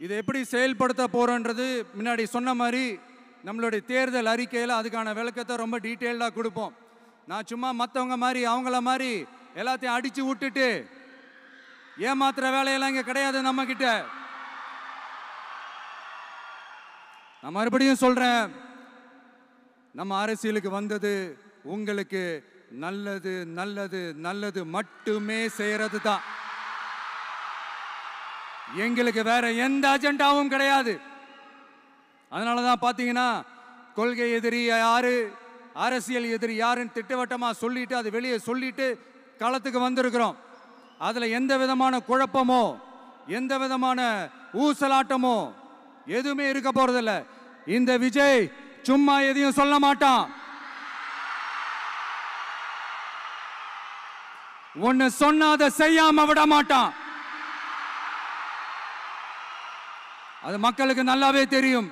இதை எப்படி செயல்படுத்த போறோன்றது முன்னாடி சொன்ன மாதிரி நம்மளுடைய தேர்தல் அறிக்கையில் அதுக்கான விளக்கத்தை ரொம்ப டீட்டெயில்டாக கொடுப்போம். நான் சும்மா மற்றவங்க மாதிரி அவங்கள மாதிரி எல்லாத்தையும் அடிச்சு விட்டுட்டு ஏமாத்துற வேலையெல்லாம் இங்கே கிடையாது நம்ம கிட்ட. நான் மறுபடியும் சொல்றேன், நம்ம அரசியலுக்கு வந்தது உங்களுக்கு நல்லது நல்லது நல்லது மட்டுமே செய்யறது தான். எங்களுக்கு வேற எந்த அஜெண்டாவும் கிடையாது. அதனாலதான் பாத்தீங்கன்னா கொள்கை எதிரி யாரு, அரசியல் எதிரி யாருன்னு திட்டவட்டமா சொல்லிட்டு அது வெளியே சொல்லிட்டு களத்துக்கு வந்திருக்கிறோம். அதுல எந்த விதமான குழப்பமோ எந்த விதமான ஊசலாட்டமோ எதுவுமே இருக்க போறதில்ல. இந்த விஜய் சும்மா எதையும் சொல்ல மாட்டான். ஒன்னு சொன்னா அதை செய்யாம விட மாட்டான். அது மக்களுக்கு நல்லாவே தெரியும்.